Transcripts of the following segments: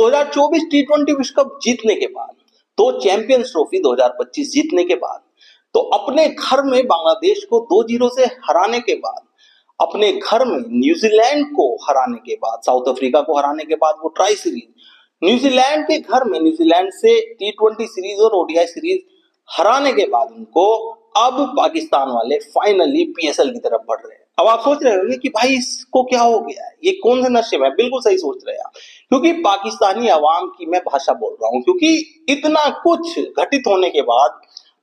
2024 टी20 विश्व कप जीतने के बाद, तो चैंपियंस ट्रॉफी 2025 जीतने के बाद, तो अपने घर में बांग्लादेश को 2-0 से हराने के बाद, अपने घर में न्यूजीलैंड को हराने के बाद, साउथ अफ्रीका को हराने के बाद, वो ट्राई सीरीज न्यूजीलैंड के घर में न्यूजीलैंड से टी20 सीरीज और ओडीआई सीरीज हराने के बाद उनको अब पाकिस्तान वाले फाइनली पीएसएल की तरफ बढ़ रहे हैं। अब आप सोच रहे होंगे कि भाई इसको क्या हो गया है, ये कौन से नशे में है? बिल्कुल सही सोच रहे हैं आप, क्योंकि पाकिस्तानी अवाम की मैं भाषा बोल रहा हूं, क्योंकि इतना कुछ घटित होने के बाद,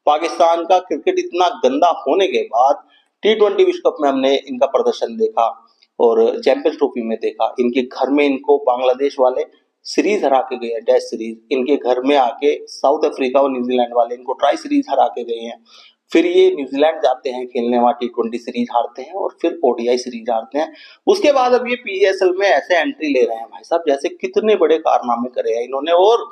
पाकिस्तान का क्रिकेट इतना गंदा होने के बाद, टी20 विश्व कप में हमने इनका प्रदर्शन देखा और चैंपियंस ट्रॉफी में देखा, इनके घर में इनको बांग्लादेश वाले सीरीज हरा के गए हैं, टेस्ट सीरीज, इनके घर में आके साउथ अफ्रीका और न्यूजीलैंड वाले इनको ट्राई सीरीज हरा के गए हैं, फिर ये न्यूजीलैंड जाते हैं खेलने, वहां टी20 सीरीज हारते हैं और फिर ओडीआई सीरीज हारते हैं। उसके बाद अब ये पीएसएल में ऐसे एंट्री ले रहे हैं भाई साहब, जैसे कितने बड़े कारनामे करे हैं इन्होंने। और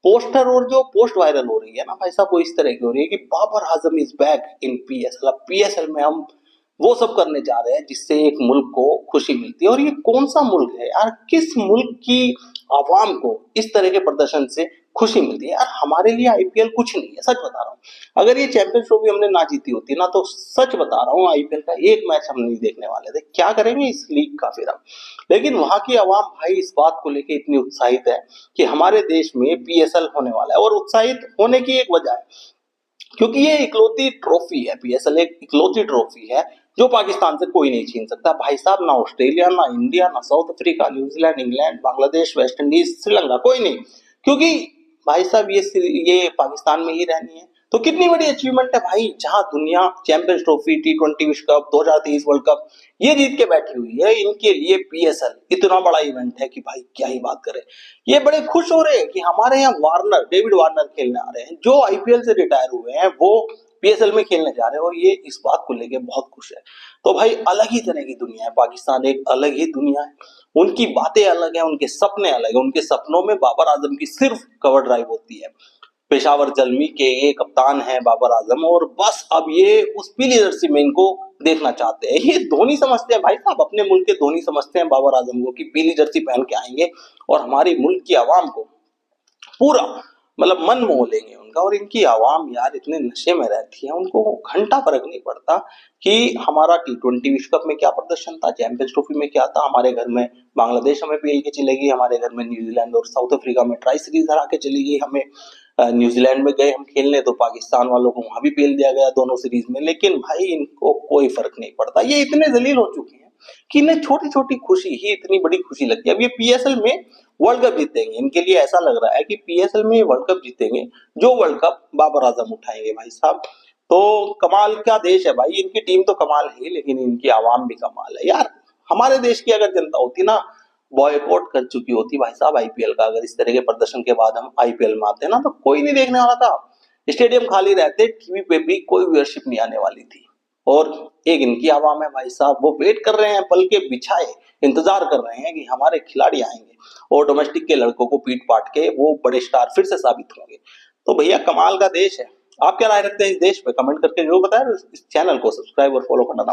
पोस्टर और जो पोस्ट वायरल हो रही है ना भाई साहब, वो इस तरह की हो रही है कि Babar Azam is back in PSL. अब पीएसएल में हम वो सब करने जा रहे हैं जिससे एक मुल्क को खुशी मिलती है। और ये कौन सा मुल्क है यार, किस मुल्क की आवाम को इस तरह के प्रदर्शन से खुशी मिलती है यार? हमारे लिए आईपीएल कुछ नहीं है, सच बता रहा हूँ। अगर ये चैंपियंस ट्रॉफी हमने ना जीती होती ना, तो सच बता रहा हूँ आईपीएल का एक मैच हम नहीं देखने वाले थे। क्या करेंगे इस लीग का फिर हम। लेकिन वहां की आवाम भाई इस बात को लेकर इतनी उत्साहित है कि हमारे देश में पीएसएल होने वाला है। और उत्साहित होने की एक वजह है, क्योंकि ये इकलौती ट्रॉफी है, पीएसएल एक इकलौती ट्रॉफी है जो पाकिस्तान से कोई नहीं छीन सकता भाई साहब। ना ऑस्ट्रेलिया, ना इंडिया, ना south Africa, New Zealand, England, Bangladesh, West Indies, Sri Lanka, कोई नहीं, क्योंकि भाई साहब ये पाकिस्तान में ही रहनी है। तो कितनी बड़ी अचीवमेंट है भाई, जहां दुनिया चैंपियंस ट्रॉफी, टी20 विश्व कप, 2023 वर्ल्ड कप ये जीत के बैठी हुई है, इनके लिए पीएसएल इतना बड़ा इवेंट है कि भाई क्या ही बात करें। ये बड़े खुश हो रहे हैं कि हमारे यहाँ डेविड वार्नर खेलने आ रहे हैं, जो आईपीएल से रिटायर हुए हैं, वो पीएसएल में खेलने जा रहे हैं, और ये इस बात को लेके बहुत खुश है। तो भाई अलग ही तरह की दुनिया है पाकिस्तान, एक अलग ही दुनिया है। उनकी बातें अलग है, उनके सपने अलग है। उनके सपनों में बाबर आजम की सिर्फ कवर ड्राइव होती है। पेशावर जलमी के ये कप्तान है बाबर आजम, और बस अब ये उस पीली जर्सी में इनको देखना चाहते हैं। ये धोनी समझते हैं भाई साहब, अपने मुल्क के धोनी समझते हैं बाबर आजम को, कि पीली जर्सी पहन के आएंगे और हमारी मुल्क की आवाम को पूरा मन मोह लेंगे उनका। और इनकी आवाम यार इतने नशे में रहती है, उनको घंटा फर्क नहीं पड़ता कि हमारा टी20 विश्व कप में क्या प्रदर्शन था, चैंपियंस ट्रॉफी में क्या था, हमारे घर में बांग्लादेश हमें पीएल के चलेगी, हमारे घर में न्यूजीलैंड और साउथ अफ्रीका में ट्राई सीरीज हरा के चली गई हमें। न्यूजीलैंड में गए हम खेलने, तो पाकिस्तान वालों को वहां भी पेल दिया गया दोनों सीरीज में। लेकिन भाई इनको कोई फर्क नहीं पड़ता, ये इतने जलील हो चुके हैं कि इन्हें छोटी छोटी खुशी ही इतनी बड़ी खुशी लगती है। अब ये पीएसएल में वर्ल्ड कप जीतेंगे, इनके लिए ऐसा लग रहा है कि पीएसएल में वर्ल्ड कप जीतेंगे, जो वर्ल्ड कप बाबर आजम उठाएंगे भाई साहब। तो कमाल का देश है भाई, इनकी टीम तो कमाल है, लेकिन इनकी आवाम भी कमाल है यार। हमारे देश की अगर जनता होती ना, बॉयकॉट कर चुकी होती भाई साहब आईपीएल का। अगर इस तरह के प्रदर्शन के बाद हम आईपीएल में आते ना, तो कोई नहीं देखने वाला था, स्टेडियम खाली रहते, टीवी पे भी कोई व्यूअरशिप नहीं आने वाली थी। और एक इनकी आवाम है भाई साहब, वो वेट कर रहे हैं, पल के बिछाए इंतजार कर रहे हैं कि हमारे खिलाड़ी आएंगे और डोमेस्टिक के लड़कों को पीट पाट के वो बड़े स्टार फिर से साबित होंगे। तो भैया कमाल का देश है। आप क्या राय रखते हैं इस देश पे? कमेंट करके जरूर बताएं। इस चैनल को सब्सक्राइब और फॉलो करना ना